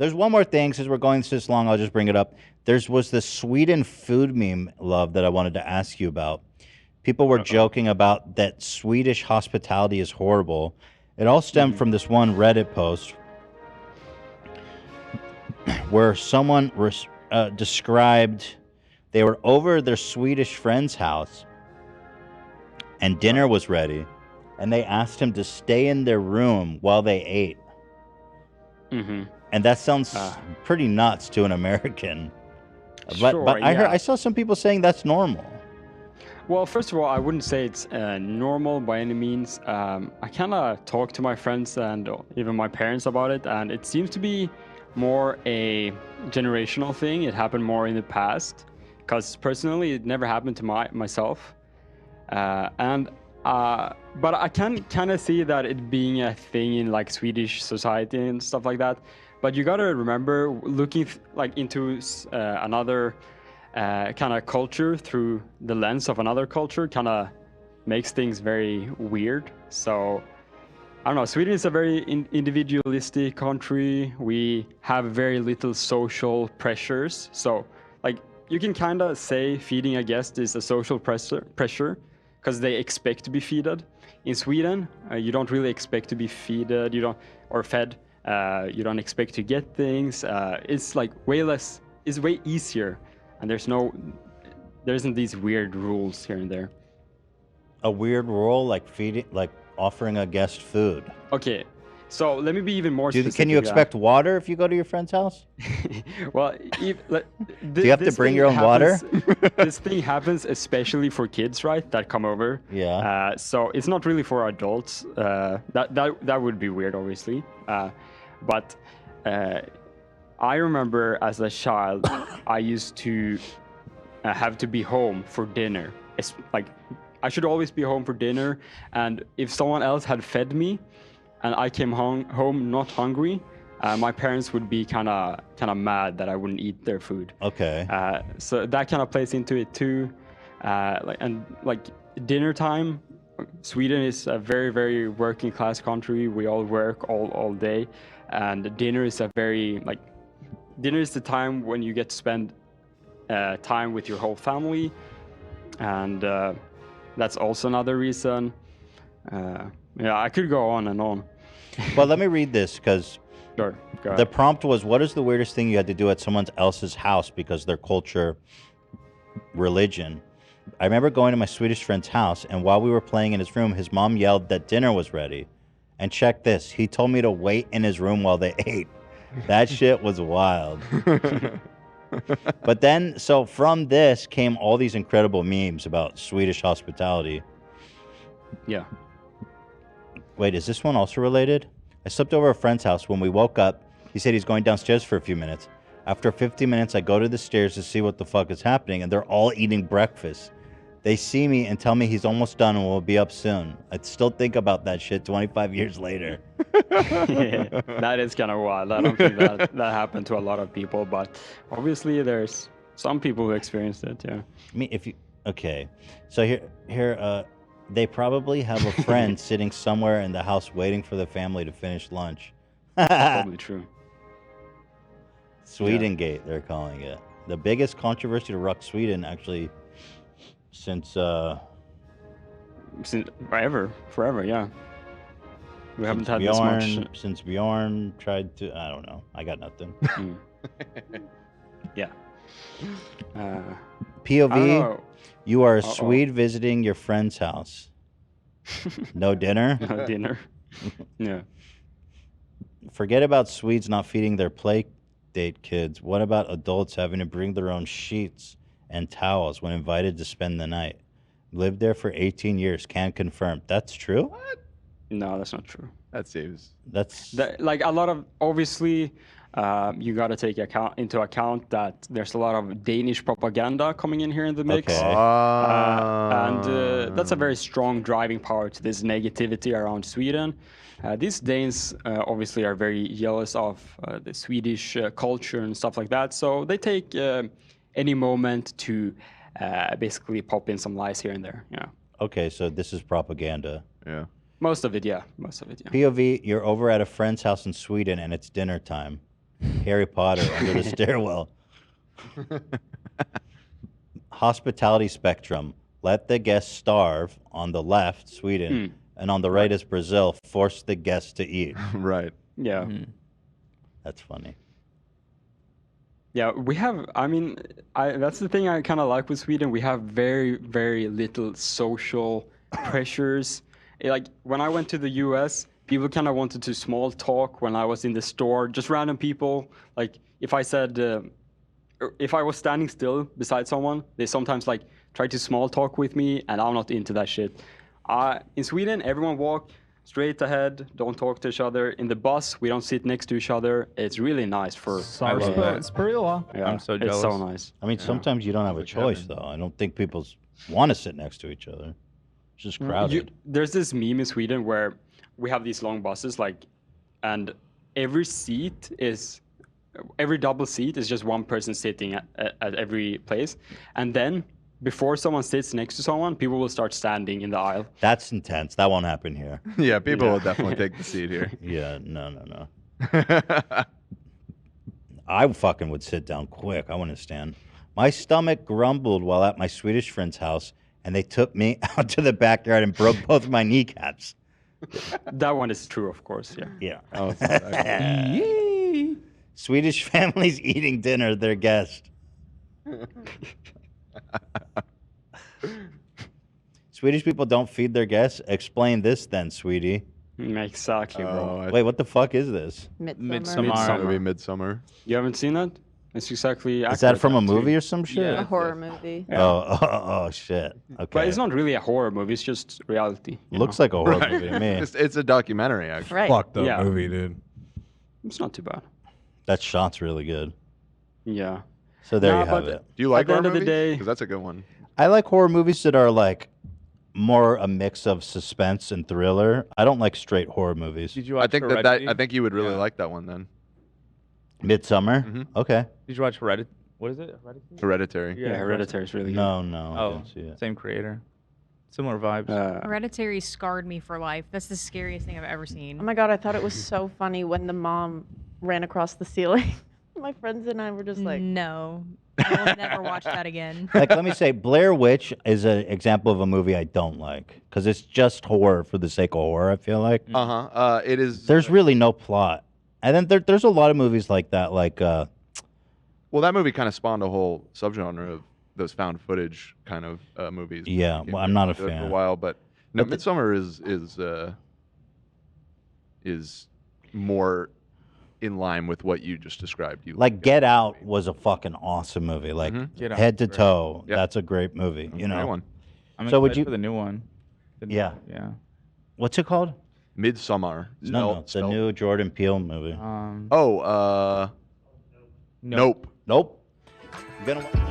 There's one more thing. Since we're going this long, I'll just bring it up. Was this Sweden food meme, love, that I wanted to ask you about. People were joking about that Swedish hospitality is horrible. It all stemmed from this one Reddit post where someone described they were over their Swedish friend's house and dinner was ready, and they asked him to stay in their room while they ate. And that sounds pretty nuts to an American. But I saw some people saying that's normal. Well, first of all, I wouldn't say it's normal by any means. I kind of talked to my friends and even my parents about it, and it seems to be more a generational thing. It happened more in the past, because personally, it never happened to myself. But I can kind of see that it being a thing in like Swedish society and stuff like that. But you gotta remember, looking like into another kind of culture through the lens of another culture kind of makes things very weird. So I don't know, Sweden is a very individualistic country. We have very little social pressures. So like you can kind of say feeding a guest is a social pressure because they expect to be feeded. In Sweden, you don't really expect to be fed. You don't expect to get things. It's like it's way easier. And there isn't these weird rules here and there. A weird rule like offering a guest food. Okay, so let me be even more specific. Can you expect water if you go to your friend's house? Well, do you have to bring your own water? This thing happens especially for kids, right? That come over. Yeah. So it's not really for adults. That would be weird, obviously. But I remember as a child, I used to have to be home for dinner. It's like I should always be home for dinner, and if someone else had fed me, and I came home not hungry, my parents would be kind of mad that I wouldn't eat their food. Okay. So that kind of plays into it too. Like dinner time, Sweden is a very, very working class country. We all work all day, and dinner is dinner is the time when you get to spend time with your whole family, and that's also another reason. I could go on and on. Well, let me read this because sure, the prompt was, what is the weirdest thing you had to do at someone else's house because their culture, religion? I remember going to my Swedish friend's house, and while we were playing in his room, his mom yelled that dinner was ready. And check this, he told me to wait in his room while they ate. That shit was wild. But then, so from this came all these incredible memes about Swedish hospitality. Yeah. Wait, is this one also related? I slept over a friend's house. When we woke up, he said he's going downstairs for a few minutes. After 15 minutes, I go to the stairs to see what the fuck is happening, and they're all eating breakfast. They see me and tell me he's almost done and will be up soon. I still think about that shit 25 years later. Yeah, that is kind of wild. I don't think that happened to a lot of people, but obviously there's some people who experienced it. Yeah. I mean, okay, so here, they probably have a friend sitting somewhere in the house waiting for the family to finish lunch. Probably true. Swedengate, they're calling it. The biggest controversy to rock Sweden, actually, since forever, yeah. We haven't had this much since Bjorn tried to. I don't know. I got nothing. Yeah. POV. You are a Swede visiting your friend's house. No dinner. No dinner. Yeah. Forget about Swedes not feeding their play date kids. What about adults having to bring their own sheets and towels when invited to spend the night? Lived there for 18 years. Can confirm. That's true? What? No, that's not true. That seems. Like a lot of, obviously, you got to take into account that there's a lot of Danish propaganda coming in here in the mix. Okay. And that's a very strong driving power to this negativity around Sweden. These Danes obviously are very jealous of the Swedish culture and stuff like that. So they take any moment to basically pop in some lies here and there. Yeah. Okay, so this is propaganda. Yeah. Most of it, yeah. POV, you're over at a friend's house in Sweden and it's dinner time. Harry Potter under the stairwell. Hospitality spectrum. Let the guests starve on the left, Sweden, and on the right is Brazil. Force the guests to eat. Right. Yeah. That's funny. Yeah, we have. I mean, that's the thing I kind of like with Sweden. We have very, very little social pressures. Like when I went to the U.S., people kind of wanted to small talk when I was in the store. Just random people. Like if I said, if I was standing still beside someone, they sometimes like try to small talk with me, and I'm not into that shit. In Sweden, everyone walk straight ahead, don't talk to each other. In the bus, we don't sit next to each other. It's really nice for. I love that. Spuriola. Yeah, I'm so It's jealous. so nice. I mean, sometimes you don't have a choice, though. I don't think people want to sit next to each other. It's just crowded. There's this meme in Sweden where we have these long buses, like, and every double seat is just one person sitting at every place, and then before someone sits next to someone, people will start standing in the aisle. That's intense. That won't happen here. Yeah, people will definitely take the seat here. Yeah, no. I fucking would sit down quick. I wouldn't stand. My stomach grumbled while at my Swedish friend's house, and they took me out to the backyard and broke both my kneecaps. That one is true, of course. Yeah. Yeah. Oh, it's not that Swedish families eating dinner, their guest. Swedish people don't feed their guests. Explain this then, sweetie. Exactly, bro. Oh, Wait, what the fuck is this? Midsommar. maybe Midsummer. You haven't seen that? It's exactly. Is that accurate, from a actually. movie or some shit? Yeah. A horror movie. Yeah. Oh, shit. Okay. But it's not really a horror movie. It's just reality. you Looks know? like a horror movie to me. It's a documentary, actually. Right. Fucked up Yeah. movie, dude. It's not too bad. That shot's really good. Yeah. So there No, you have but- it. Do you like the horror end of the movies? day- Because that's a good one. I like horror movies that are like more a mix of suspense and thriller. I don't like straight horror movies. Did you watch I think Heredity? I think you would really Yeah. like that one then. Midsummer? Mhm. Okay. Did you watch Hereditary? What is it? Hereditary? Hereditary. Yeah, Hereditary is really good. No, I Oh, didn't see it. same creator. Similar vibes. Hereditary scarred me for life. That's the scariest thing I've ever Oh seen. my god, I thought it was so funny when the mom ran across the ceiling. My friends and I were just like, No, I will never watch that again. Like, let me say, Blair Witch is an example of a movie I don't like because it's just horror for the sake of horror. I feel like It is. there's really no plot, and then there's a lot of movies like that. Like, Well, that movie kind of spawned a whole subgenre of those found footage kind of movies. Yeah, Came well, I'm not a for fan. a while, but no, But the- Midsummer is more in line with what you just described. You like Get Out was a fucking awesome movie. Like Get Out head to was great. toe, Yep. that's a great movie. That's You a great know, one. I'm so would excited you- for the new one? Yeah. Yeah. what's it called? Midsummer. No, the new Jordan Peele movie. Oh, nope. Nope. I'm gonna.